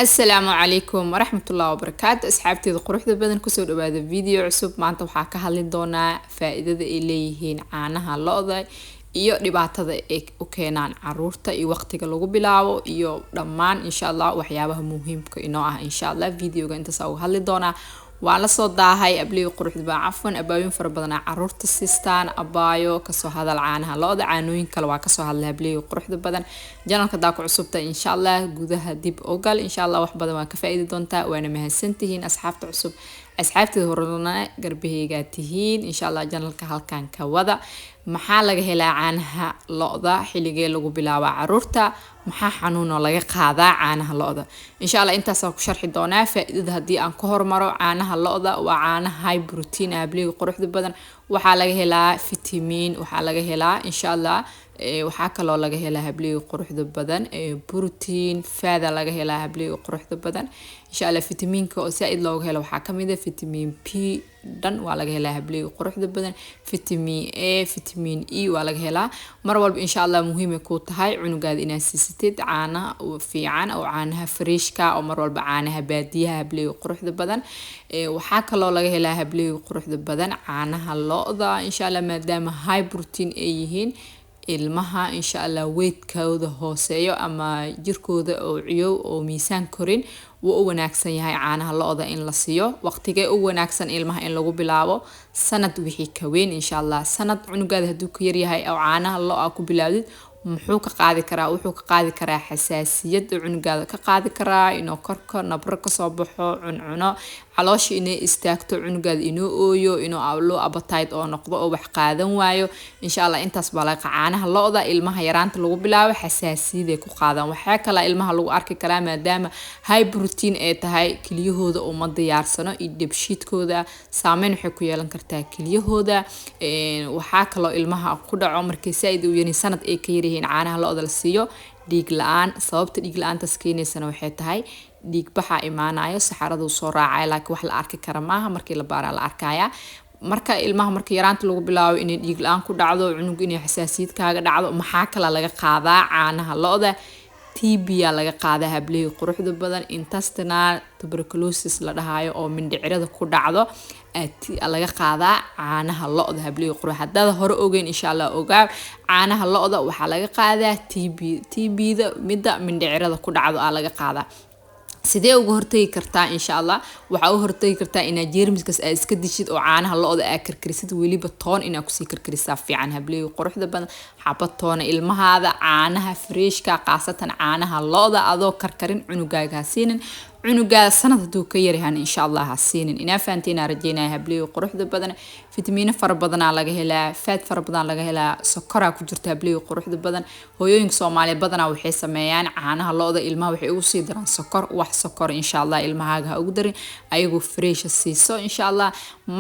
السلام عليكم ورحمة الله وبركاته. أصحابتي قروحda badan kusoo dhawaada video cusub. maanta waxaa ka hadli doonaa faa'iidada ay leeyihiin caanaha lo'da iyo dhibaatada ay u keenaan caruurta iyo waqtiga lagu bilaabo iyo dhammaan insha Allah waxyaabaha muhiimka inoo ah insha Allah videoga intaas uga hadli doonaa. waa la soo daahay abliyo quruxda baa cafwan abaayoyin fara badan caruurta sistaan abaayo kasoo hadal caanaha lo'da caanooyin kale waa kasoo hadlay abliyo quruxda badan janalka daa ku cusubta insha Allah gudaha dib ogal insha Allah wax badan waa ka faa'iidi doontaa waana mahadsantihiin asxaabta cusub asxaabtii horena garbahayga tihiin insha Allah janalka halkan ka wada maxaa laga helaa caanaha lo'da xilligee lagu bilaabo caruurta maxaa xanuun oo laga qaadaa caanaha lo'da insha Allah intaas aan ku sharxi doonaa faa'iidada hadii aan ka hormaro caanaha lo'da waa caanaha high protein abliyo quruxda badan waxaa laga helaa fitamiin waxaa laga helaa insha Allah waxaa kaloo laga helaa habliyo quruxda badan protein faada laga helaa habliyo quruxda badan insha Allah fitamiinka oo saaid looga helo waxaa kamid ah fitamiin P dan waa laga helaa habliyo quruxda badan fitamiin A fitamiin E waa laga helaa mar walba insha Allah muhiim ay ku tahay cunugaada inaad siisatid caana fiican oo caanaha freshka oo mar walba caanaha baadiyaha habliyo quruxda badan waxaa kaloo laga helaa habliyo quruxda badan caanaha lo'da insha Allah maadaama high protein ay yihiin ilmaha insha Allah weydkooda hooseeyo ama jirkooda oo ciyow oo miisaan korin wuu u wanaagsan yahay caanaha lo'da in la siiyo waqtiga u wanaagsan ilmaha in lagu bilaabo sanad wixii ka weyn insha Allah sanad cunugaada haduu ka yar yahay oo caanaha lo'da ku bilaawdid wuxuu ka qaadi karaa xasaasiyad cunugaada ka qaadi karaa inuu korka nabro ka soo baxo cuno caloosha inay istaagto cunugaada inuu ooyo inuu low appetite oo noqdo oo wax qaadan waayo insha Allah intaas baa laga caanaha lo'da ilmaha yaraanta lagu bilaabo xasaasiyad ay ku qaadaan waxa kale ilmaha lagu arki karaa maadaama high protein ay tahay kiliyahooda uma diyaarsano iyo dibshiidkooda saameyn waxay ku yeelan kartaa kiliyahooda waxa kale ilmaha ku dhaco markay saaid u yiri sanad ay ka yihiin caanaha lo'da la siiyo dhiig la'aan sababta dhiig la'aantaas keenaysana waxay tahay dhiig baxa imaanayo saxaradu soo raacay laakiin wax la arki kara maaha markii la baara la arkaya marka ilmaha markii yaraanta lagu bilaabo inay dhiig la'aan ku dhacdo cunug inay xasaasiyad kaaga dhacdo maxaa kala laga qaadaa caanaha lo'da TB laga qaadaa habliyo quruxda badan intestinal tuberculosis la dhahayo oo mindhicirada ku dhacdo laga qaadaa caanaha lo'da habliyo qurux hadada hore ogeyn insha Allah ogaa caanaha lo'da waxa laga qaadaa TB-da midda mindhicirada ku dhacdo laga qaadaa sidee uga hortagi kartaa insha Allah waxa u hortagi kartaa inaad jeermiskaas aad iska dishid oo caanaha lo'da aad karkarisid waliba toon inaad ku sii karkarisaa fiican habliyo quruxda badan xabad toona ilmahaada caanaha freshka qaasatan caanaha lo'da adoo karkarin cunugaaga siinin cunugaada sanad haduu ka yaryahan insha Allah ha siinin ina faantina rajeynaa habliyo quruxda badan fitamiino fara badan laga helaa fat fara badan laga helaa sokora ku jirta habliyo quruxda badan hooyooyinka Soomaaliyeed badan waxay sameeyaan caanaha lo'da ilmaha waxay ugu sii daraan sokor wax sokor insha Allah ilmahaaga ugu darin ayagu fresh siiso insha Allah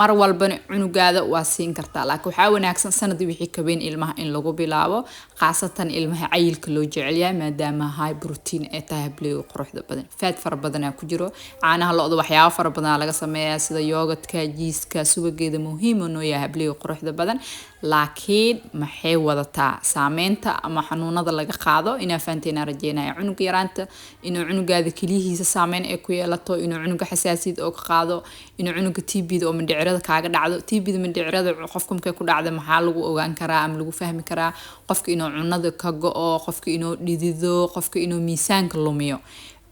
mar walbana cunugaada waa siin kartaa laakiin waxa wanaagsan sanad wixii ka weyn ilmaha in lagu bilaabo qaasatan ilmaha cayilka loo jecel yahay maadaama high protein ay tahay habliyo quruxda badan fat fara badan ku jiro caanaha lo'da waxyaabo fara badan laga sameeyaa sida yogurtka jiiska subageeda muhiim oo yahay habliyo quruxda badan laakiin maxay wadataa saameynta ama xanuunada laga qaado ina faanteena rajeynaa cunug yaraanta inuu cunugaada kaliyihiisa saameyn ay ku yeelato inuu cunuga xasaasiyad oo ka qaado inuu cunuga TB-da oo mindhicirada kaaga dhacdo TB-da mindhicirada qofka markay ku dhacdo maxaa lagu ogaan karaa ama lagu fahmi karaa qofka inuu cunada ka go'o qofka inuu dhidido qofka inuu miisaanka lumiyo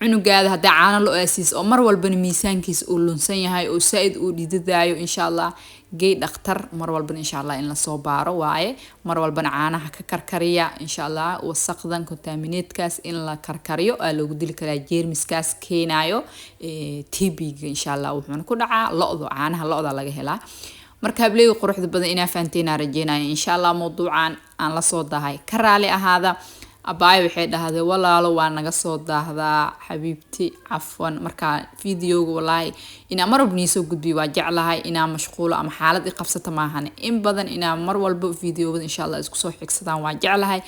cunugaada hadaa caano loo aasiis oo mar walba miisaankiisa uu lunsan yahay oo saaid uu dhididaayo insha Allah gey dhakhtar mar walba insha Allah in la soo baaro waaye mar walba caanaha ka karkariya insha Allah wasaqdan contaminatekas in la karkariyo loogu dili karaa jeermiskaas keenayo TB-ga insha Allah wuxuu ku dhacaa lo'da caanaha lo'da laga helaa marka habliyo quruxda badan ina faanteena rajeynaa insha Allah mawduucan aan la soo dahay ka raali ahaada abaayo waxay dhahdeen walaalo waa naga soo daahdaa xabiibti cafwan marka videoga wallahi ina mar walba soo gudbiyo waa jeclahay ina mashquulo ama xaalad i qabsata maahan in badan ina mar walba videoga insha Allah isku soo xigsadaan waa jeclahay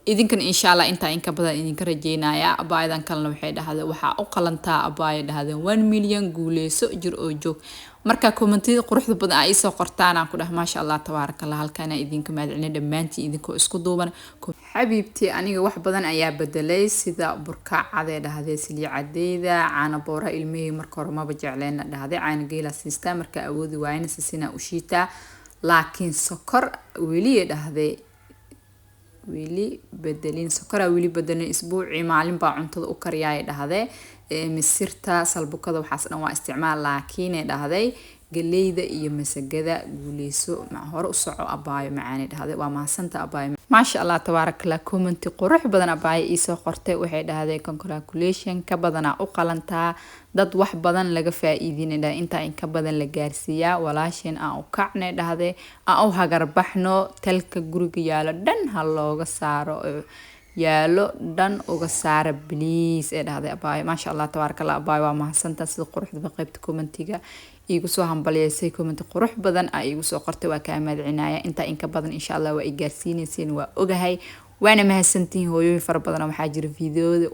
idinkan insha Allah inta in ka badan idinka rajeynaya abaayadan kalena waxay dhahdeen waxa u qalantaa abaaya dhahdeen 1 milyan guuleyso jir oo joog marka commentida quruxda badan ay soo qortaan aan ku dhahay ma sha Allah tabarakallah halkana idinka mahadcelin dhamaantii idinkoo isku duuban xabiibti aniga wax badan ayaa bedelay sida burka cade dhahdeen silii cadeeda caana boora ilmihii marka hore ma jecleen dhahdeen caana geela siista marka awoodi waayna sina u shiita laakiin sokor weli dhahdeen wili bedelin sokora wili bedelin isbuuci maalin baa cuntada u kariyay dhahdee misirta salbukada waxaas dhan waa isticmaal laakiin ay dhahday galeyda iyo masagada guuleyso hore u soco abaayo macaani dhahday waa mahasanta abaayo maasha Allah tabarakallah comment qurux badan abaayo isoo qortay waxay dhahday congratulation ka badana u qalantaa dad wax badan laga faa'iidinayna inta in ka badan la gaarsiiya walaashin aan u kacnay dhahday aan u hagar baxno talka guriga yaalo dhan ha looga saaro yaalo dhan uga saara please ee dhahday abaayo maasha Allah tabarakallah abaayo waa mahadsantaa sida quruxda qaybta commentiga igu soo hambalyeysay comment qurux badan ay igu soo qortay waa ka mahadcelinaya inta in ka badan insha Allah waa i gaarsiinayeen waa ogahay waana mahadsantiin hooyooyin fara badan waxa jira fiidiyoada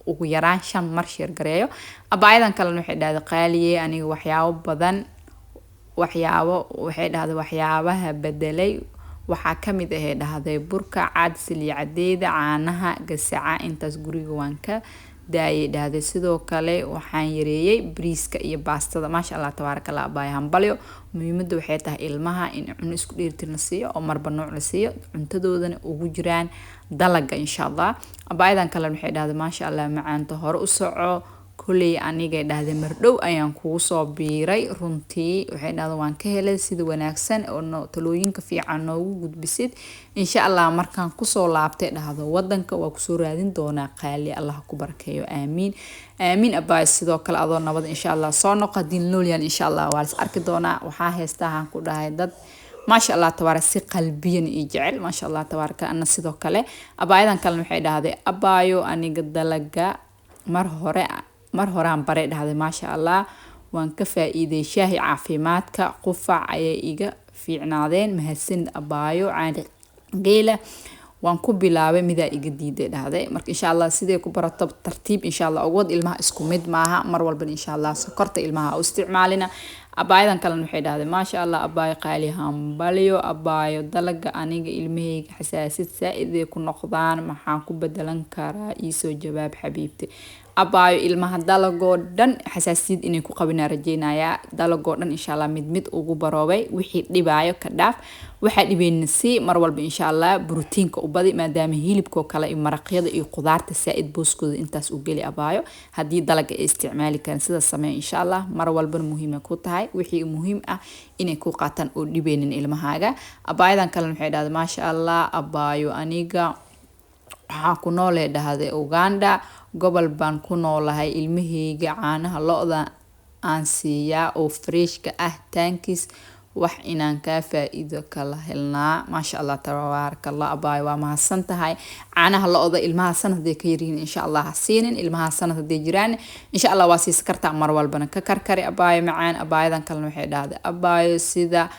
ugu yaraan 5 mar share gareeyo abaayadan kale waxay dhahday qaaliye aniga waxyaabo badan waxay dhahday waxyaabaha bedelay waxa kamid ah dhahday burka cad silii cadeeda caanaha gasaca intaas guriga waan ka daayay dhahday sidoo kale waxaan yareeyay briiska iyo baastada maasha Allah tabarakallah abaay hambalyo muhiimada waxay tahay ilmaha in cunno isku dheelitirna siiyo oo marba nooc la siiyo cuntadoodana ugu jiraan dalaga insha Allah abaayadan kale waxay dhahday maasha Allah macaanta hore u soco kulay aniga dhahday mardhow ayaan kugu soo biiray runtii waxay dhahday waan ka helay sida wanaagsan oo talooyinka fiican noogu gudbisid insha Allah markaan ku soo laabtay dhahdo wadanka waa ku soo raadin doonaa qaali Allah ku barakeeyo aamin aamin abaay sidoo kale adoo nabad insha Allah soo noqodin noolyan insha Allah waa is arki doonaa waxa heestaan ku dhahay dad ما شاء الله تبارك سي قلبيا يجعل ما شاء الله تبارك أنا سيدو كله أبايدان كلام حيدا هذا أبايو أني قد لقى mar horaan bare dhahday ma sha Allah waan ka faa'iiday shaahi caafimaadka qufac ay iga fiicnaadeen mahadsan abaayo caadi geela waan ku bilaabay mida iga diiday dhahday marka insha Allah sidee ku barato tartiib insha Allah ugu wad ilmaha isku mid maaha mar walba insha Allah sokorta ilmaha u isticmaalina abaayadan kale waxay dhahday ma sha Allah abaay qaali hambaliyo abaayo dalaga aniga ilmahayga xasaasiyad saaid ku noqdaan maxaan ku bedelan karaa isoo jawaab xabiibti abaayo ilmaha dalagoo dhan xasaasiyad inay ku qabina rajeynaya dalagoo dhan insha Allah mid ugu baroobay wixii dhibaayo ka dhaaf waxa dhibeynasi mar walba insha Allah borotiinka u badi maadaama hilibka kale iyo maraqyada iyo qudaarta saaid booskooda intaas u gali abaayo hadii dalaga ay isticmaali karaan sida sameey insha Allah mar walba muhiim ku tahay wixii muhiim ah inay ku qaataan oo dhibeynin ilmahaaga abaayadan kale waxay dhahday ma sha Allah abaayo aniga waxa ku noolay dhahday Uganda gobol baan ku noolahay ilmahayga caanaha lo'da aan siiya oo freshka ah tankis wax inaan ka faa'iido kala helnaa ma sha Allah tabarakallah abaay waa mahadsan tahay caanaha lo'da ilmaha sanadii ka yariin insha Allah siinin ilmaha sanadii jiraan insha Allah waa siis kartaa mar walbana ka karkari abaay macaan abaayadan kale waxay dhahday abaayo sida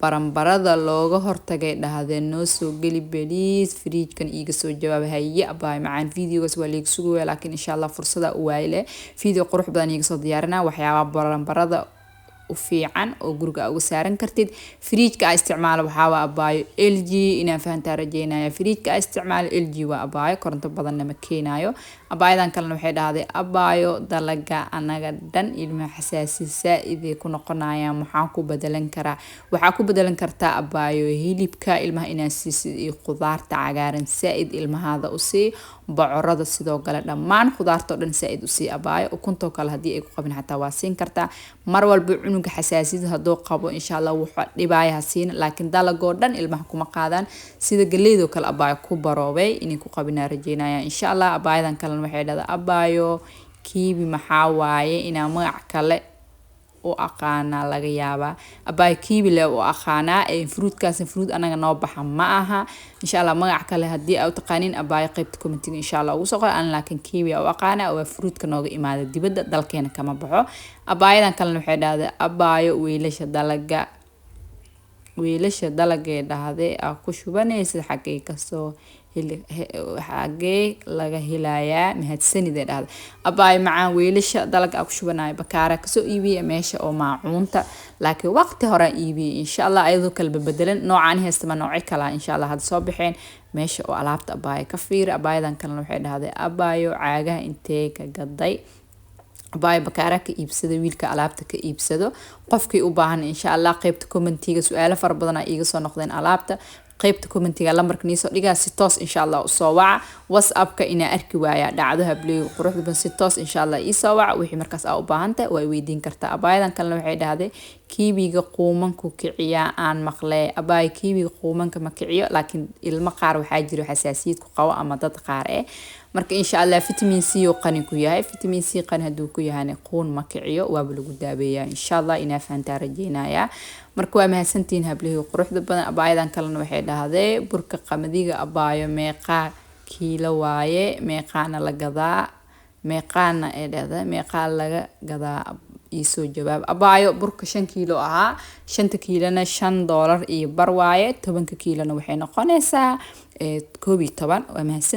baranbarada looga hortagay dhahdeen noo soo gali beliis fridge-kan iiga soo jawaab haye abaay macaan videogaas waa leeg sugo laakiin insha Allah fursada u waayile video qurux badan iiga soo diyaarina waxyaabo baranbarada u fiican oo guriga uga saaran kartid fridge-ka isticmaal waxa waa abaayo LG inaan fahantaa rajeynaya fridge-ka isticmaal LG waa abaayo koronto badan ma keenayo abaayadan kalena waxay dhahday abaayo dalaga anaga dhan ilmaha xasaasiyad idee ku noqonaya maxaan ku bedelan karaa waxa ku bedelan kartaa abaayo hilibka ilmaha inaa siisid iyo qudaarta cagaaran saaid ilmahaada u sii bocorada sidoo kale dhammaan qudaarta oo dhan saaid u sii abaayo ukunta kale hadii ay ku qabin xataa waa siin kartaa mar walba cunuga xasaasiyad hadoo qabo insha Allah wuxuu dhibaayaha siin laakiin dalagoo dhan ilmaha kuma qaadaan sida galeedo kale abaayo ku baroobay inay ku qabina rajeynaya insha Allah abaayadan kale waxay dhahday abaayo kiibi maxaa waaye inaa magac kale u aqaana laga yaabaa abaayo kiibi le u aqaana fruitkaas fruit anaga noo baxa ma aha insha Allah magac kale hadii aad taqaanin abaayo qaybta commentiga insha Allah ugu soo qor aan laakiin kiibi u aqaana waa fruitka nooga imaada dibadda dalkeena kama baxo abaayadan kale waxay dhahday abaayo wiilasha dalaga dhahday ku shubanaysa xaqay kasoo xagee laga helayaa mahadsanid ee dhahda abaay macaan weelasha dalaga ku shubanaay bakaara kasoo iibiyay meesha oo maacuunta laakiin waqti hore iibiyay insha Allah ayadoo kala bedelan noocaan heestama nooc kala insha Allah had soo bixeen meesha oo alaabta abaay ka fiir abaayadan kalena waxay dhahday abaayo caagaha intee ka gaday abaay bakaara ka iibsado wiilka alaabta ka iibsado qofkii u baahan insha Allah qaybta commentiga su'aalo far badan ay iga soo noqdeen alaabta qaybta commentiga lambarka niisoo dhigaa si toos insha Allah u soo waca WhatsApp-ka ina arki waaya dhacdo hableey quruxda badan si toos insha Allah ii soo waca wixii markaas aa u baahantahay way weydiin kartaa abaayadan kalena waxay dhahday kiibiga quumanku kiciya aan maqlay abaay kiibiga quumanka ma kiciyo laakiin ilmo qaar waxaa jiro xasaasiyad ku qabo ama dad qaar marka insha Allah vitamin C oo qani ku yahay vitamin C qani haduu ku yahay quun ma kiciyo waa lagu daabeeyaa insha Allah ina fahantaa rajeynaya marka waa mahadsantiin hableey quruxda badan abaayadan kalena waxay dhahday burka qamadiga abaayo meeqa kiilo waaye meeqaana la gadaa meeqaana ee dhahday meeqa laga gadaa iisoo jawaab abaayo burka 5 kiilo ahaa 5 kiilona $5 iyo bar waaye 10 kiilona waxay noqonaysaa 12 waa mahadsan